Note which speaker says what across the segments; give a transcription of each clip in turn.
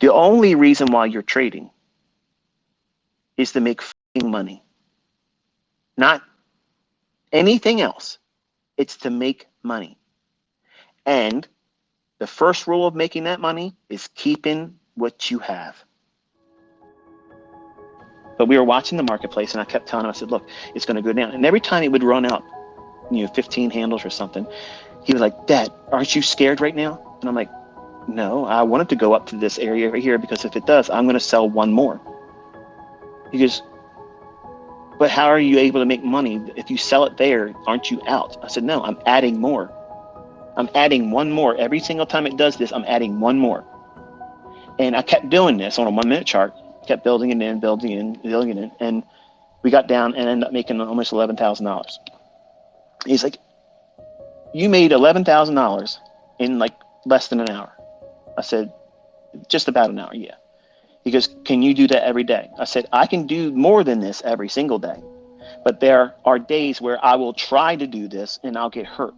Speaker 1: The only reason why you're trading is to make money, not anything else. It's to make money. And the first rule of making that money is keeping what you have. But we were watching the marketplace, and I kept telling him, I said, look, it's going to go down. And every time it would run out, 15 handles or something, he was like, Dad, aren't you scared right now? And I'm like, no, I want it to go up to this area right here, because if it does, I'm going to sell one more. He goes, but how are you able to make money? If you sell it there, aren't you out? I said, no, I'm adding more. I'm adding one more. Every single time it does this, I'm adding one more. And I kept doing this on a 1 minute chart, kept building it in, building it in. And we got down and ended up making almost $11,000. He's like, you made $11,000 in like less than an hour. I said, just about an hour, yeah. He goes, can you do that every day? I said, I can do more than this every single day. But there are days where I will try to do this and I'll get hurt.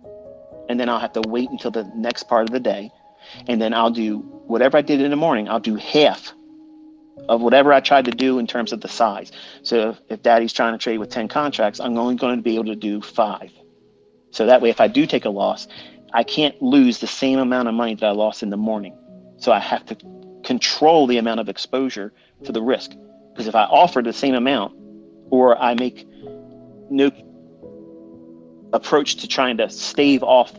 Speaker 1: And then I'll have to wait until the next part of the day. And then I'll do whatever I did in the morning. I'll do half of whatever I tried to do in terms of the size. So if Daddy's trying to trade with 10 contracts, I'm only going to be able to do 5. So that way, if I do take a loss, I can't lose the same amount of money that I lost in the morning. So I have to control the amount of exposure to the risk. Because if I offer the same amount, or I make no approach to trying to stave off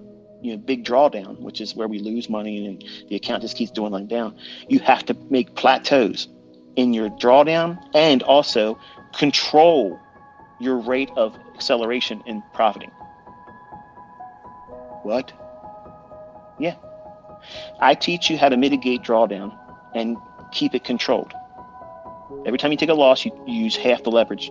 Speaker 1: big drawdown, which is where we lose money and the account just keeps dwindling down, you have to make plateaus in your drawdown and also control your rate of acceleration in profiting. What? Yeah. I teach you how to mitigate drawdown and keep it controlled. Every time you take a loss, you use half the leverage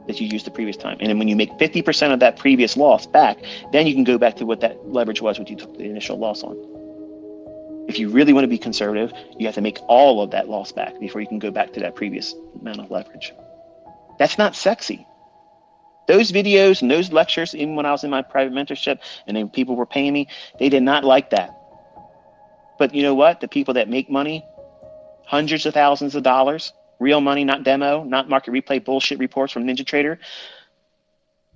Speaker 1: that you used the previous time. And then when you make 50% of that previous loss back, then you can go back to what that leverage was, what you took the initial loss on. If you really want to be conservative, you have to make all of that loss back before you can go back to that previous amount of leverage. That's not sexy. Those videos and those lectures, even when I was in my private mentorship and then people were paying me, they did not like that. But you know what? The people that make money, hundreds of thousands of dollars, real money, not demo, not market replay bullshit reports from Ninja Trader,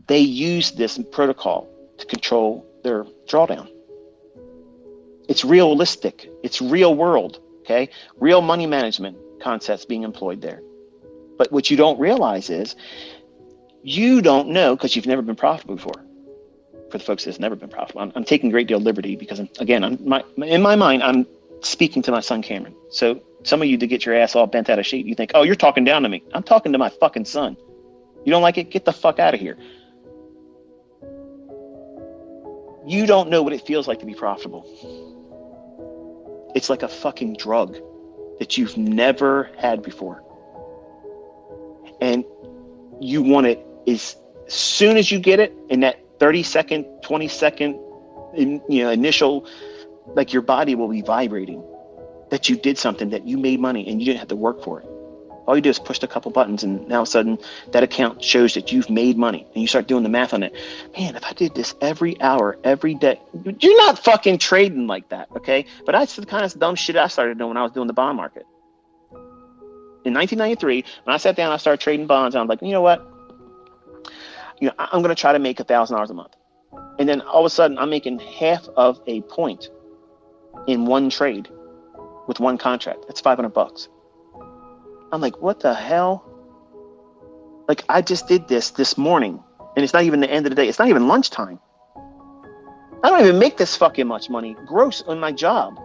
Speaker 1: they use this protocol to control their drawdown. It's realistic. It's real world, okay? Real money management concepts being employed there. But what you don't realize is you don't know, because you've never been profitable before. For the folks that's never been profitable, I'm taking a great deal of liberty because, in my mind, I'm speaking to my son, Cameron. So some of you, to get your ass all bent out of shape, you think, oh, you're talking down to me. I'm talking to my fucking son. You don't like it? Get the fuck out of here. You don't know what it feels like to be profitable. It's like a fucking drug that you've never had before. And you want it as soon as you get it, in that 30-second, 20-second, initial, like your body will be vibrating that you did something, that you made money and you didn't have to work for it. All you do is push a couple buttons and now all of a sudden that account shows that you've made money, and you start doing the math on it. Man, if I did this every hour, every day, you're not fucking trading like that, okay? But that's the kind of dumb shit I started doing when I was doing the bond market. In 1993, when I sat down, I started trading bonds, and I'm like, you know what? I'm going to try to make $1,000 a month. And then all of a sudden, I'm making half of a point in one trade with one contract. That's $500. I'm like, what the hell? Like, I just did this morning, and it's not even the end of the day. It's not even lunchtime. I don't even make this fucking much money gross on my job.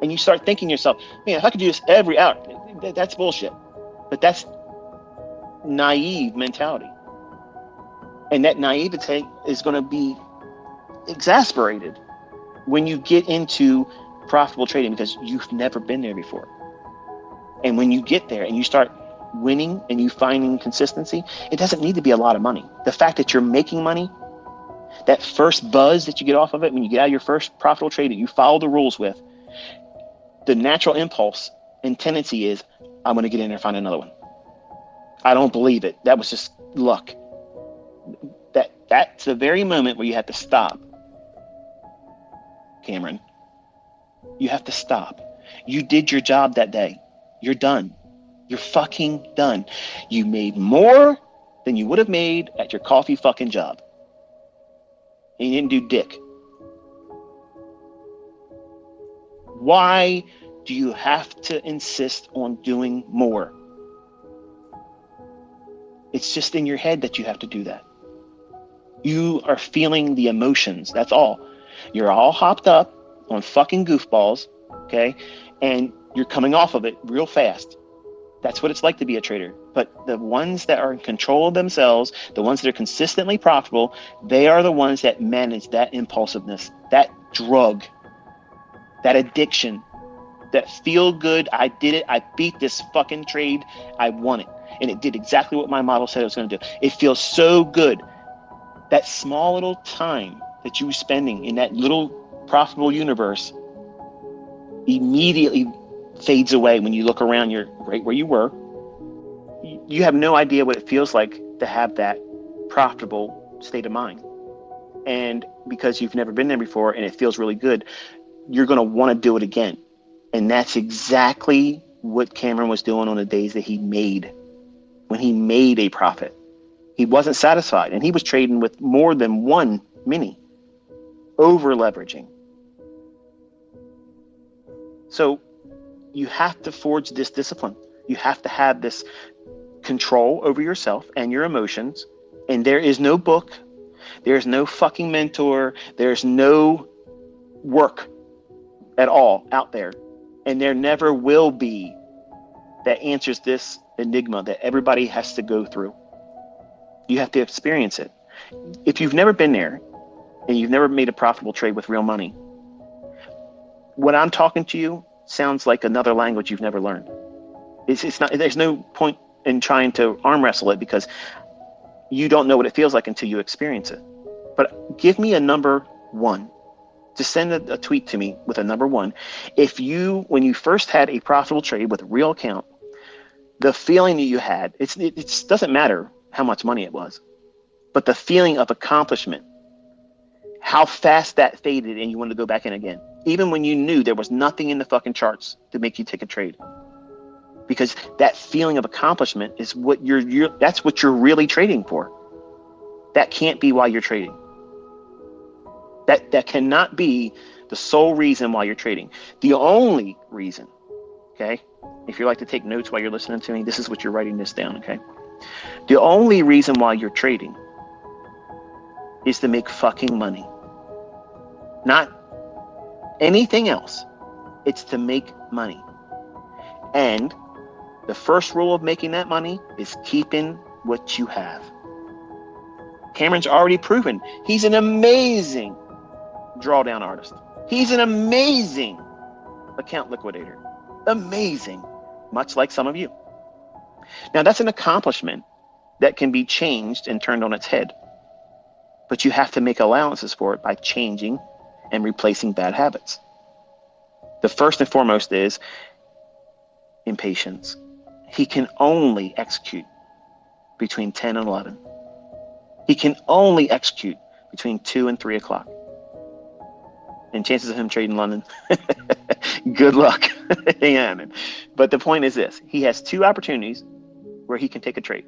Speaker 1: And you start thinking to yourself, man, if I could do this every hour, that's bullshit. But that's naive mentality. And that naivete is going to be exasperated when you get into profitable trading, because you've never been there before. And when you get there and you start winning and you finding consistency, it doesn't need to be a lot of money. The fact that you're making money, that first buzz that you get off of it, when you get out of your first profitable trade that you follow the rules with, the natural impulse and tendency is, I'm going to get in there and find another one. I don't believe it. That was just luck. That's the very moment where you have to stop, Cameron. You have to stop. You did your job that day. You're done. You're fucking done. You made more than you would have made at your coffee fucking job. And you didn't do dick. Why do you have to insist on doing more? It's just in your head that you have to do that. You are feeling the emotions. That's all. You're all hopped up on fucking goofballs, okay? And you're coming off of it real fast. That's what it's like to be a trader. But the ones that are in control of themselves, the ones that are consistently profitable, they are the ones that manage that impulsiveness, that drug, that addiction, that feel good. I did it. I beat this fucking trade. I won it. And it did exactly what my model said it was going to do. It feels so good. That small little time that you were spending in that little profitable universe immediately fades away when you look around. You're right where you were. You have no idea what it feels like to have that profitable state of mind. And because you've never been there before and it feels really good, you're going to want to do it again. And that's exactly what Cameron was doing on the days that he made, when he made a profit. He wasn't satisfied, and he was trading with more than one mini, over leveraging. So you have to forge this discipline. You have to have this control over yourself and your emotions. And there is no book. There's no fucking mentor. There's no work at all out there. And there never will be that answers this enigma that everybody has to go through. You have to experience it. If you've never been there and you've never made a profitable trade with real money, what I'm talking to you sounds like another language you've never learned. It's not. There's no point in trying to arm wrestle it because you don't know what it feels like until you experience it. But give me a number one. Just send a tweet to me with a number one. If you, when you first had a profitable trade with a real account, the feeling that you had, it doesn't matter how much money it was, but the feeling of accomplishment, how fast that faded and you wanted to go back in again, even when you knew there was nothing in the fucking charts to make you take a trade. Because that feeling of accomplishment is what that's what you're really trading for. That can't be why you're trading. That cannot be the sole reason why you're trading. The only reason, okay, if you like to take notes while you're listening to me, this is what you're writing this down, okay? The only reason why you're trading is to make fucking money. Not anything else. It's to make money. And the first rule of making that money is keeping what you have. Cameron's already proven he's an amazing drawdown artist. He's an amazing account liquidator. Amazing. Much like some of you. Now that's an accomplishment that can be changed and turned on its head. But you have to make allowances for it by changing and replacing bad habits. The first and foremost is impatience. He can only execute between 10 and 11. He can only execute between 2 and 3 o'clock. And chances of him trading London, good luck. Yeah, man. But the point is this. He has two opportunities where he can take a trade.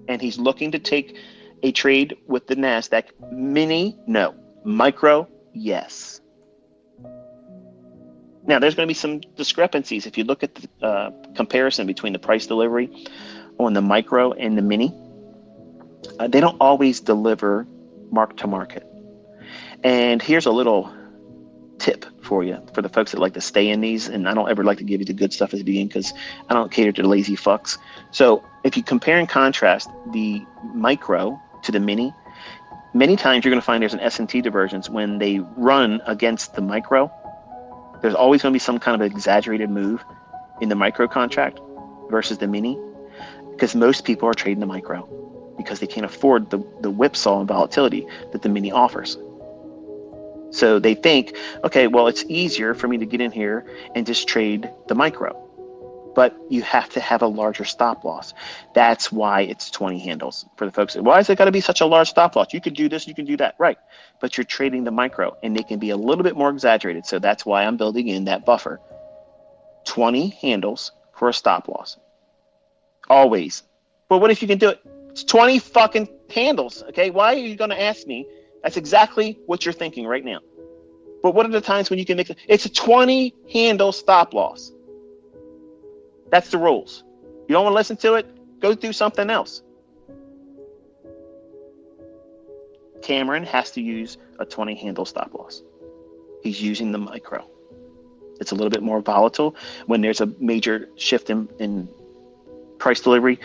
Speaker 1: And he's looking to take a trade with the NASDAQ. Mini, no. Micro, yes. Now, there's going to be some discrepancies. If you look at the comparison between the price delivery on the micro and the mini, they don't always deliver mark to market. And here's a little tip for you, for the folks that like to stay in these. And I don't ever like to give you the good stuff at the beginning because I don't cater to the lazy fucks. So if you compare and contrast the micro to the mini, many times you're going to find there's an S&T divergence when they run against the micro. There's always going to be some kind of exaggerated move in the micro contract versus the mini, because most people are trading the micro because they can't afford the whipsaw and volatility that the mini offers. So they think, okay, well, it's easier for me to get in here and just trade the micro. but you have to have a larger stop loss. That's why it's 20 handles for the folks. Why is it got to be such a large stop loss? You could do this, you can do that, right? But you're trading the micro, and they can be a little bit more exaggerated. So that's why I'm building in that buffer. 20 handles for a stop loss. Always. But what if you can do it? It's 20 fucking handles, okay? Why are you going to ask me? That's exactly what you're thinking right now. But what are the times when you can make it? It's a 20 handle stop loss. That's the rules. You don't want to listen to it? Go do something else. Cameron has to use a 20 handle stop loss. He's using the micro. It's a little bit more volatile when there's a major shift in price delivery.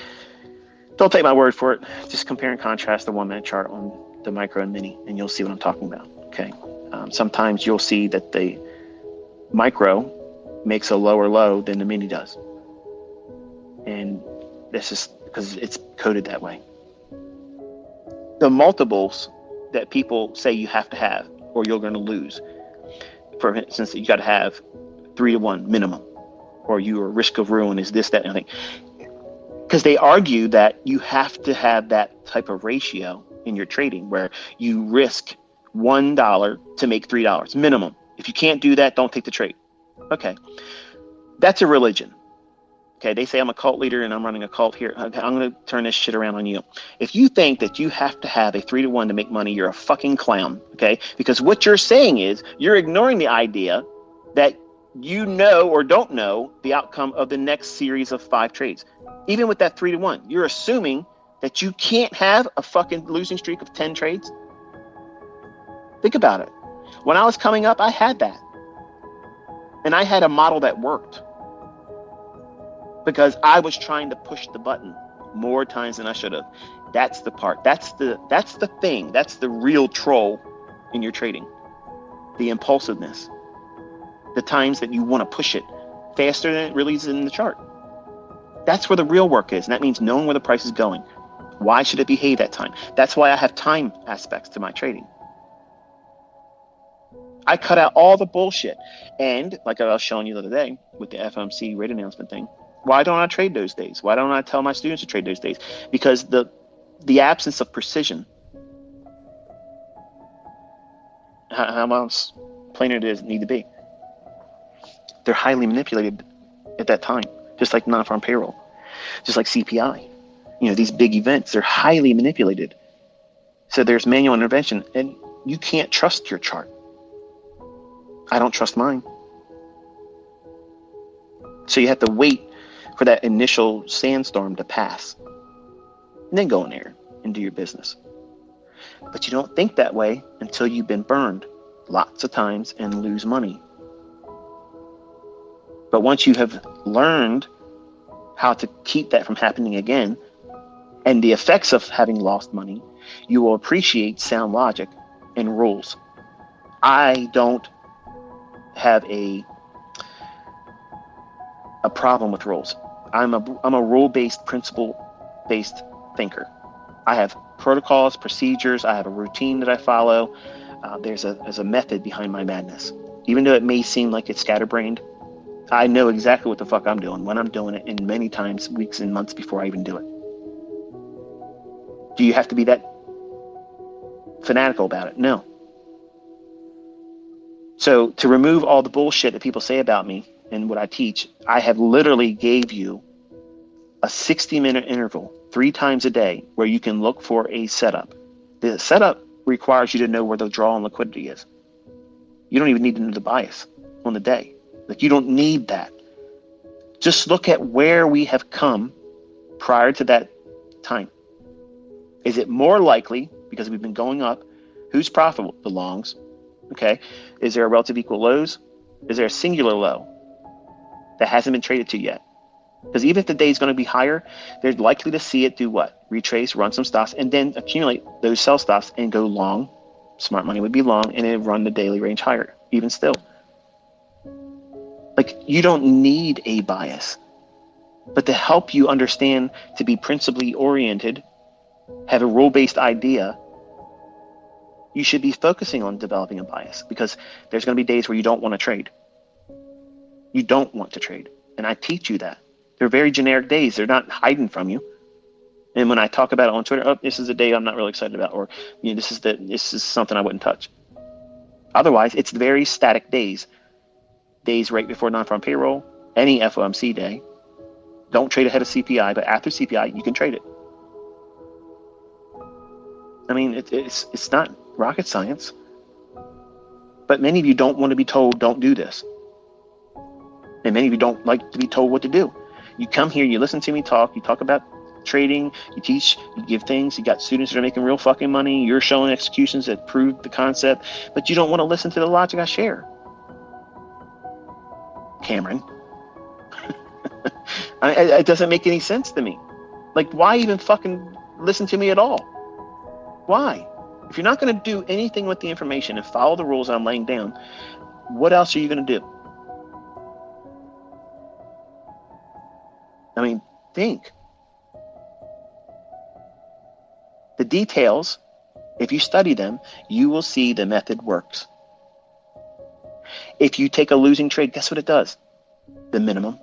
Speaker 1: Don't take my word for it. Just compare and contrast the 1 minute chart on the micro and mini, and you'll see what I'm talking about. Okay. Sometimes you'll see that the micro makes a lower low than the mini does. And this is because it's coded that way. The multiples that people say you have to have or you're going to lose. For instance, you got to have 3-to-1 minimum, or your risk of ruin is this, that, and I think. Because they argue that you have to have that type of ratio in your trading where you risk $1 to make $3 minimum. If you can't do that, don't take the trade. Okay. That's a religion. Okay. They say I'm a cult leader and I'm running a cult here. Okay, I'm going to turn this shit around on you. If you think that you have to have a 3-to-1 to make money, you're a fucking clown. Okay. Because what you're saying is you're ignoring the idea that you know or don't know the outcome of the next series of 5 trades. Even with that 3-to-1, you're assuming that you can't have a fucking losing streak of 10 trades. Think about it. When I was coming up, I had that. And I had a model that worked because I was trying to push the button more times than I should have. That's the part. That's the thing. That's the real troll in your trading. The impulsiveness. The times that you want to push it faster than it really is in the chart. That's where the real work is. And that means knowing where the price is going. Why should it behave that time? That's why I have time aspects to my trading. I cut out all the bullshit. And like I was showing you the other day with the FOMC rate announcement thing, why don't I trade those days? Why don't I tell my students to trade those days? Because the absence of precision. How much plainer does it need to be? They're highly manipulated at that time, just like non-farm payroll, just like CPI. You know, these big events, they're highly manipulated. So there's manual intervention, and you can't trust your chart. I don't trust mine. So you have to wait for that initial sandstorm to pass, and then go in there and do your business. But you don't think that way until you've been burned lots of times and lose money. But once you have learned how to keep that from happening again, and the effects of having lost money, you will appreciate sound logic and rules. I don't have a problem with rules. I'm a rule-based, principle-based thinker. I have protocols, procedures. I have a routine that I follow. There's a method behind my madness. Even though it may seem like it's scatterbrained, I know exactly what the fuck I'm doing, when I'm doing it, and many times weeks and months before I even do it. Do you have to be that fanatical about it? No. So to remove all the bullshit that people say about me and what I teach, I have literally gave you a 60-minute interval 3 times a day where you can look for a setup. The setup requires you to know where the draw on liquidity is. You don't even need to know the bias on the day. Like, you don't need that. Just look at where we have come prior to that time. Is it more likely, because we've been going up, who's profitable? The longs. Okay. Is there a relative equal lows? Is there a singular low that hasn't been traded to yet? Because even if the day is going to be higher, they're likely to see it do what? Retrace, run some stops, and then accumulate those sell stops and go long. Smart money would be long, and then run the daily range higher, even still. Like, you don't need a bias. But to help you understand, to be principally oriented, have a rule-based idea, you should be focusing on developing a bias, because there's going to be days where you don't want to trade. You don't want to trade. And I teach you that. They're very generic days. They're not hiding from you. And when I talk about it on Twitter, oh, this is a day I'm not really excited about, or this is something I wouldn't touch. Otherwise, it's very static days. Days right before non-farm payroll, any FOMC day. Don't trade ahead of CPI, but after CPI, you can trade it. I mean, it's not rocket science. But many of you don't want to be told, don't do this. And many of you don't like to be told what to do. You come here, you listen to me talk, you talk about trading, you teach, you give things, you got students that are making real fucking money, you're showing executions that prove the concept, but you don't want to listen to the logic I share. Cameron. It doesn't make any sense to me. Like, why even fucking listen to me at all? Why? If you're not going to do anything with the information and follow the rules I'm laying down, what else are you going to do? I mean, think. The details, if you study them, you will see the method works. If you take a losing trade, guess what it does? The minimum.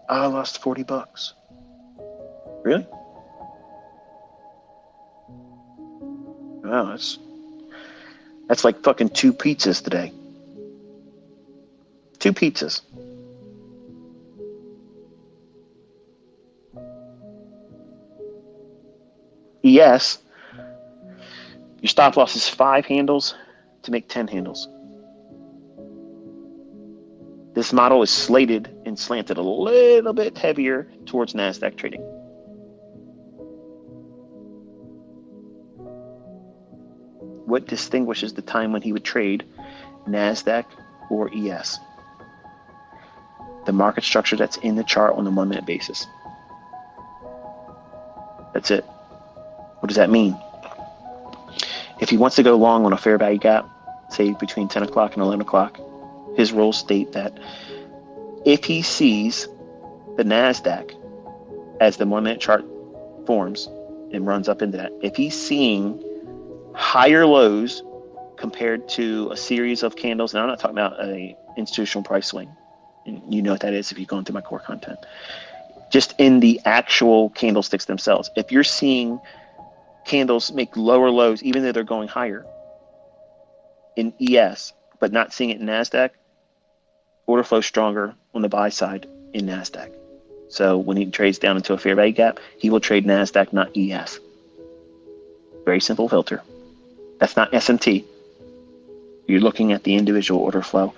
Speaker 1: I lost $40. Really? Wow, that's like fucking 2 pizzas today. 2 pizzas. ES, your stop loss is 5 handles to make 10 handles. This model is slated and slanted a little bit heavier towards NASDAQ trading. What distinguishes the time when he would trade NASDAQ or ES? The market structure that's in the chart on the 1-minute basis. That's it. What does that mean? If he wants to go long on a fair value gap, say between 10 o'clock and 11 o'clock, his rules state that if he sees the NASDAQ as the 1-minute chart forms and runs up into that, if he's seeing higher lows compared to a series of candles, now I'm not talking about an institutional price swing, and you know what that is if you've gone through my core content, just in the actual candlesticks themselves. If you're seeing candles make lower lows, even though they're going higher in ES, but not seeing it in NASDAQ, order flow stronger on the buy side in NASDAQ. So when he trades down into a fair value gap, he will trade NASDAQ, not ES. Very simple filter. That's not SMT. You're looking at the individual order flow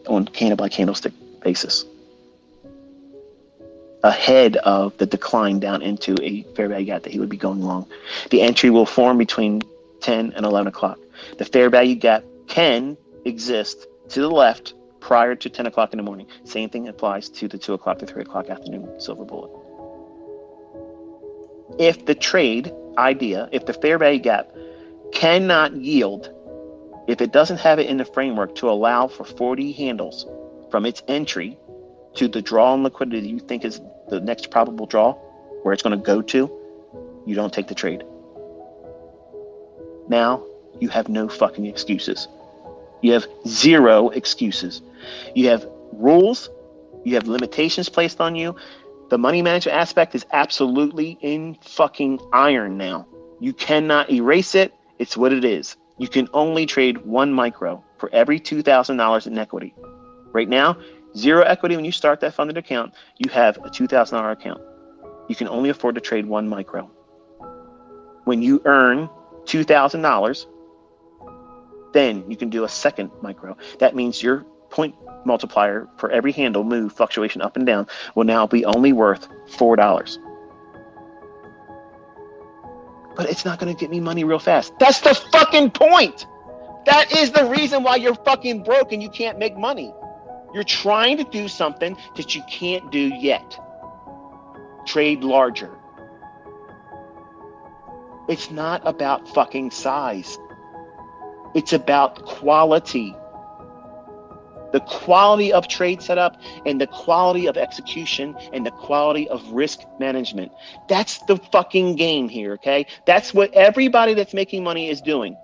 Speaker 1: on candle by candlestick basis, ahead of the decline down into a fair value gap that he would be going long. The entry will form between 10 and 11 o'clock. The fair value gap can exist to the left prior to 10 o'clock in the morning. Same thing applies to the 2 o'clock to 3 o'clock afternoon silver bullet. If the trade idea, if the fair value gap cannot yield, if it doesn't have it in the framework to allow for 40 handles from its entry to the draw on liquidity you think is the next probable draw, where it's going to go to, you don't take the trade. Now you have no fucking excuses. You have 0 excuses. You have rules. You have limitations placed on you. The money management aspect is absolutely in fucking iron now. You cannot erase it. It's what it is. You can only trade 1 micro for every $2,000 in equity. Right now, 0 equity. When you start that funded account, you have a $2,000 account. You can only afford to trade 1 micro. When you earn $2,000, then you can do a second micro. That means your point multiplier for every handle move, fluctuation up and down, will now be only worth $4. But it's not going to get me money real fast. That's the fucking point. That is the reason why you're fucking broke and you can't make money. You're trying to do something that you can't do yet. Trade larger. It's not about fucking size. It's about quality. The quality of trade setup and the quality of execution and the quality of risk management. That's the fucking game here, okay? That's what everybody that's making money is doing.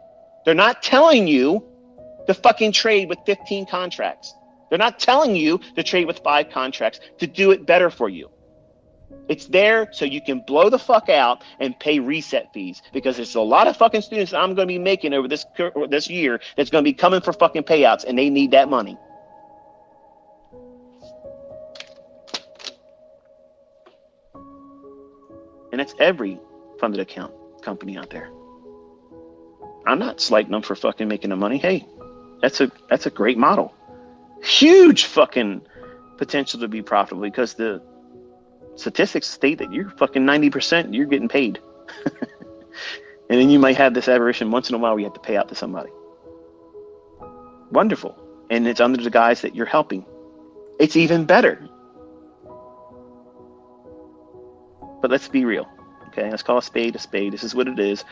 Speaker 1: They're not telling you to fucking trade with 15 contracts. They're not telling you to trade with 5 contracts to do it better for you. It's there so you can blow the fuck out and pay reset fees, because there's a lot of fucking students that I'm going to be making over this year that's going to be coming for fucking payouts, and they need that money. And that's every funded account company out there. I'm not slighting them for fucking making the money. Hey, that's a great model. Huge fucking potential to be profitable, because the statistics state that you're fucking 90% you're getting paid. And then you might have this aberration once in a while where you have to pay out to somebody. Wonderful. And it's under the guise that you're helping. It's even better. But let's be real. Okay, let's call a spade a spade. This is what it is.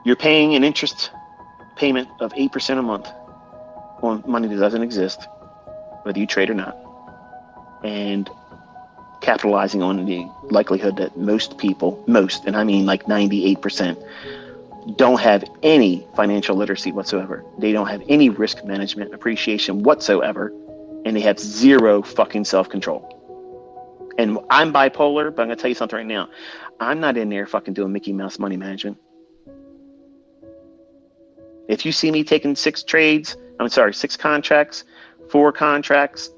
Speaker 1: You're paying an interest payment of 8% a month on money that doesn't exist, whether you trade or not, and capitalizing on the likelihood that most people, and I mean like 98%, don't have any financial literacy whatsoever. They don't have any risk management appreciation whatsoever, and they have zero fucking self-control. And I'm bipolar, but I'm gonna tell you something right now. I'm not in there fucking doing Mickey Mouse money management. If you see me taking 6 contracts, 4 contracts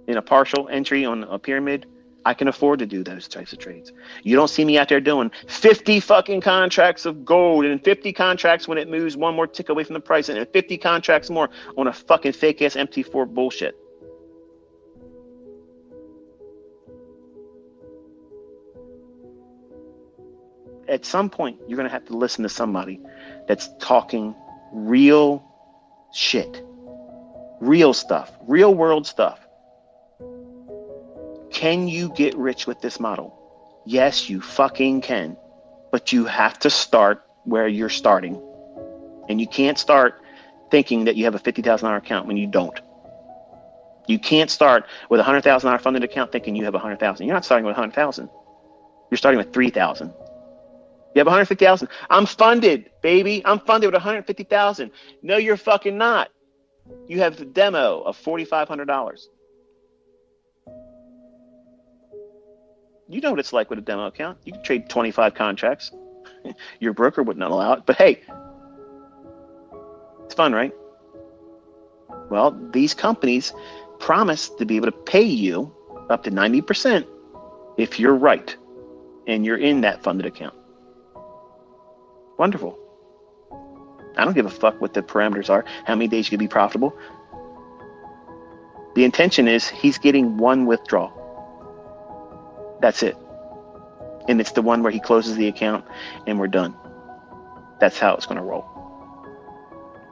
Speaker 1: in a partial entry on a pyramid, I can afford to do those types of trades. You don't see me out there doing 50 fucking contracts of gold and 50 contracts when it moves one more tick away from the price, and 50 contracts more on a fucking fake ass MT4 bullshit. At some point, you're going to have to listen to somebody that's talking real shit, real stuff, real world stuff. Can you get rich with this model? Yes, you fucking can. But you have to start where you're starting. And you can't start thinking that you have a $50,000 account when you don't. You can't start with a $100,000 funded account thinking you have $100,000. You're not starting with $100,000. You're starting with $3,000. You have $150,000. I'm funded, baby. I'm funded with $150,000. No, you're fucking not. You have the demo of $4,500. You know what it's like with a demo account. You can trade 25 contracts. Your broker wouldn't allow it, but hey, it's fun, right? Well, these companies promise to be able to pay you up to 90% if you're right and you're in that funded account. Wonderful. I don't give a fuck what the parameters are, how many days you can be profitable. The intention is he's getting one withdrawal. That's it. And it's the one where he closes the account and we're done. That's how it's going to roll.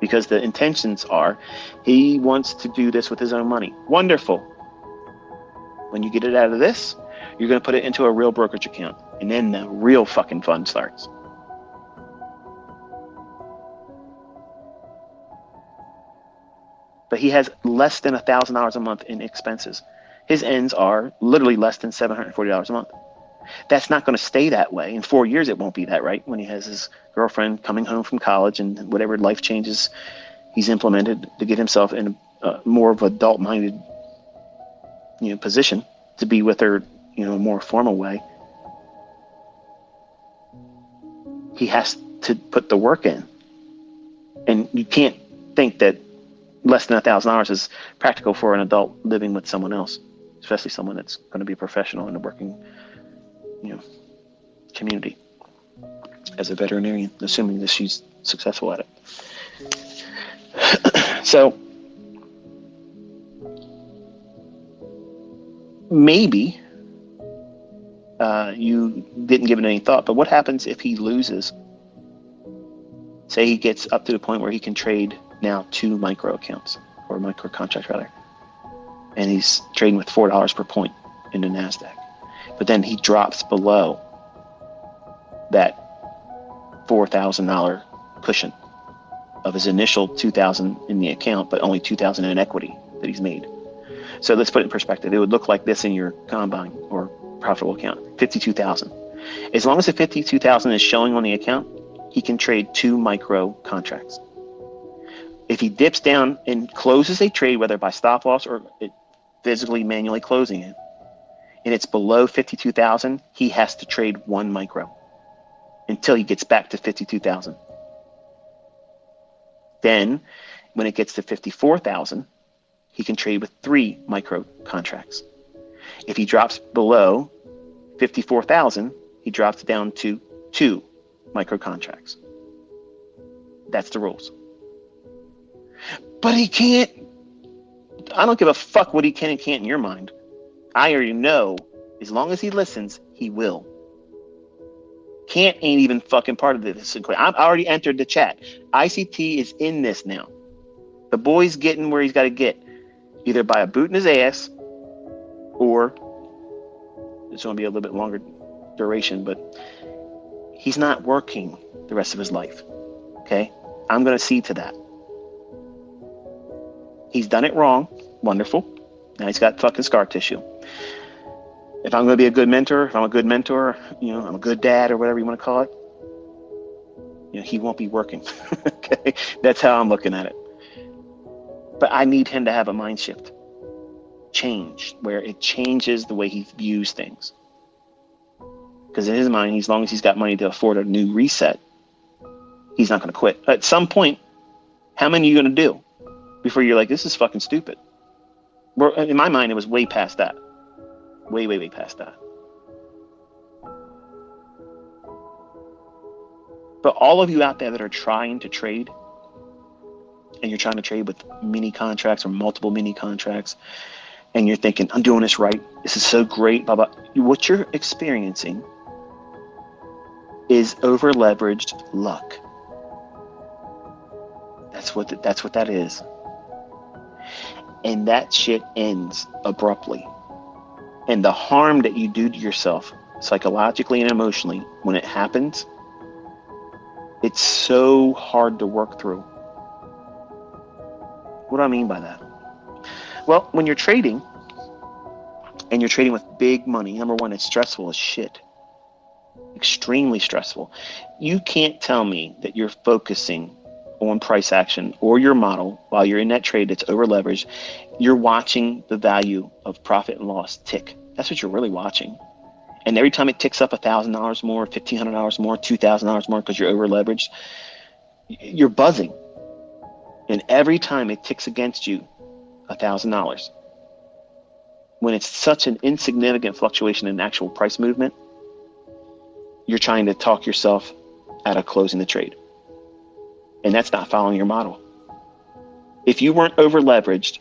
Speaker 1: Because the intentions are he wants to do this with his own money. Wonderful. When you get it out of this, you're going to put it into a real brokerage account. And then the real fucking fun starts. But he has less than $1,000 a month in expenses. His ends are literally less than $740 a month. That's not going to stay that way. In 4 years, it won't be that, right? When he has his girlfriend coming home from college and whatever life changes he's implemented to get himself in a more of an adult-minded, position to be with her, a more formal way. He has to put the work in, and you can't think that less than $1,000 is practical for an adult living with someone else, especially someone that's going to be a professional in the working, community as a veterinarian, assuming that she's successful at it. So maybe you didn't give it any thought, but what happens if he loses? Say he gets up to the point where he can trade now 2 micro accounts, or micro contracts rather, and he's trading with $4 per point in the NASDAQ. But then he drops below that $4,000 cushion of his initial $2,000 in the account, but only $2,000 in equity that he's made. So let's put it in perspective. It would look like this in your combine or profitable account: $52,000. As long as the $52,000 is showing on the account, he can trade 2 micro contracts. If he dips down and closes a trade, whether by stop loss or physically manually closing it, and it's below 52,000, he has to trade 1 micro until he gets back to 52,000. Then when it gets to 54,000, he can trade with 3 micro contracts. If he drops below 54,000, he drops down to 2 micro contracts. That's the rules. But he can't. I don't give a fuck what he can and can't in your mind. I already know, as long as he listens, he will. Can't ain't even fucking part of this. I've already entered the chat. ICT is in this now. The boy's getting where he's got to get, either by a boot in his ass, or it's going to be a little bit longer duration, but he's not working the rest of his life. Okay? I'm going to see to that. He's done it wrong. Wonderful. Now he's got fucking scar tissue. If I'm going to be a good mentor, if I'm a good mentor, I'm a good dad or whatever you want to call it, he won't be working. Okay? That's how I'm looking at it. But I need him to have a mind shift. Change, where it changes the way he views things. Because in his mind, as long as he's got money to afford a new reset, he's not going to quit. At some point, how many are you going to do before you're like, this is fucking stupid? In my mind, it was way past that. Way, way, way past that. But all of you out there that are trying to trade, and you're trying to trade with mini contracts or multiple mini contracts, and you're thinking, I'm doing this right, this is so great, blah, blah. What you're experiencing is over leveraged luck. That's what that is. And that shit ends abruptly. And the harm that you do to yourself psychologically and emotionally when it happens, it's so hard to work through. What do I mean by that? Well, when you're trading, and you're trading with big money, number one, it's stressful as shit. Extremely stressful. You can't tell me that you're focusing on price action or your model while you're in that trade that's over leveraged. You're watching the value of profit and loss tick. That's what you're really watching. And every time it ticks up $1,000 more, $1,500 more, $2,000 more because you're over leveraged, you're buzzing. And every time it ticks against you $1,000, when it's such an insignificant fluctuation in actual price movement, you're trying to talk yourself out of closing the trade. And that's not following your model. If you weren't over leveraged,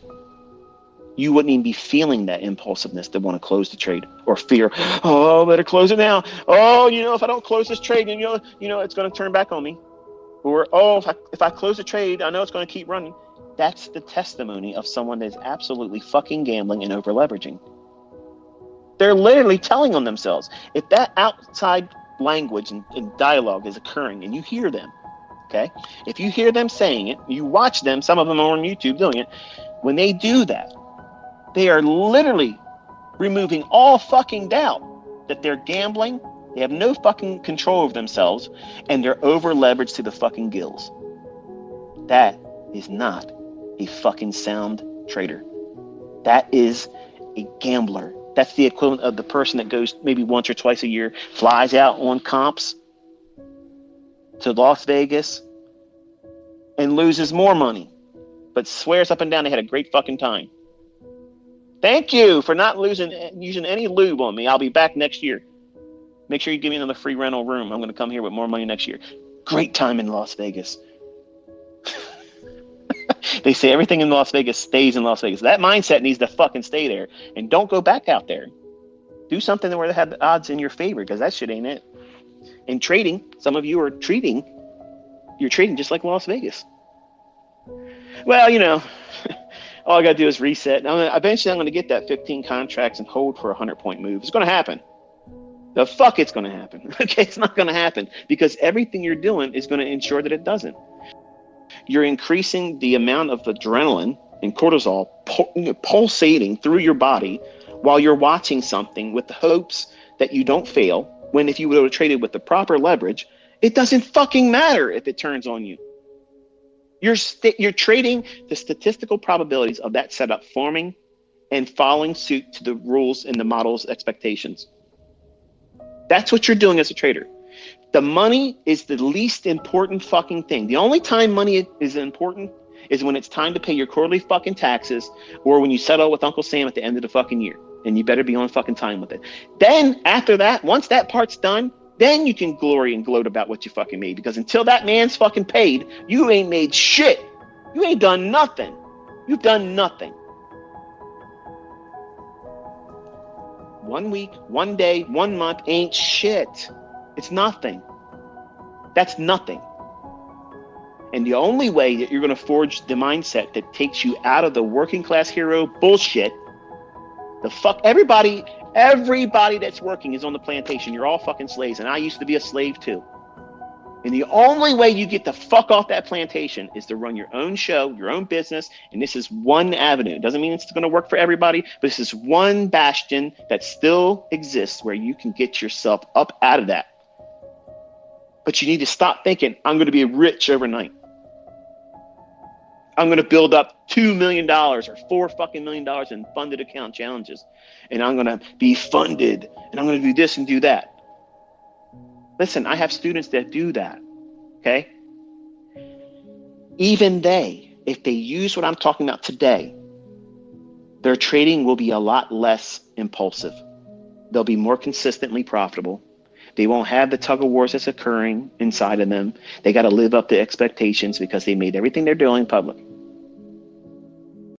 Speaker 1: you wouldn't even be feeling that impulsiveness to want to close the trade, or fear, oh, better close it now. Oh, if I don't close this trade, it's going to turn back on me. Or, oh, if I close the trade, I know it's going to keep running. That's the testimony of someone that's absolutely fucking gambling and over leveraging. They're literally telling on themselves. If that outside language and dialogue is occurring and you hear them, okay? If you hear them saying it, you watch them, some of them are on YouTube doing it, when they do that, they are literally removing all fucking doubt that they're gambling, they have no fucking control over themselves, and they're over leveraged to the fucking gills. That is not a fucking sound trader. That is a gambler. That's the equivalent of the person that goes maybe once or twice a year, flies out on comps to Las Vegas and loses more money, but swears up and down they had a great fucking time. Thank you for not using any lube on me. I'll be back next year. Make sure you give me another free rental room. I'm going to come here with more money next year. Great time in Las Vegas. They say everything in Las Vegas stays in Las Vegas. That mindset needs to fucking stay there. And don't go back out there. Do something where they have the odds in your favor, because that shit ain't it. In trading, some of you are trading. You're trading just like Las Vegas. Well, all I got to do is reset. Eventually, I'm going to get that 15 contracts and hold for a 100-point move. It's going to happen. The fuck it's going to happen. Okay, it's not going to happen, because everything you're doing is going to ensure that it doesn't. You're increasing the amount of adrenaline and cortisol pulsating through your body while you're watching something with the hopes that you don't fail, when if you would have traded with the proper leverage, it doesn't fucking matter if it turns on you. You're trading the statistical probabilities of that setup forming and following suit to the rules and the model's expectations. That's what you're doing as a trader. The money is the least important fucking thing. The only time money is important is when it's time to pay your quarterly fucking taxes, or when you settle with Uncle Sam at the end of the fucking year. And you better be on fucking time with it. Then after that, once that part's done, then you can glory and gloat about what you fucking made. Because until that man's fucking paid, you ain't made shit. You ain't done nothing. You've done nothing. 1 week, 1 day, 1 month ain't shit. It's nothing. That's nothing. And the only way that you're going to forge the mindset that takes you out of the working class hero bullshit, everybody that's working is on the plantation. You're all fucking slaves. And I used to be a slave too. And the only way you get the fuck off that plantation is to run your own show, your own business. And this is one avenue. It doesn't mean it's going to work for everybody, but this is one bastion that still exists where you can get yourself up out of that. But you need to stop thinking, I'm going to be rich overnight. I'm going to build up $2 million or $4 fucking million in funded account challenges. And I'm going to be funded and I'm going to do this and do that. Listen, I have students that do that. Okay. Even if they use what I'm talking about today, their trading will be a lot less impulsive. They'll be more consistently profitable. They won't have the tug of wars that's occurring inside of them. They got to live up to expectations because they made everything they're doing public.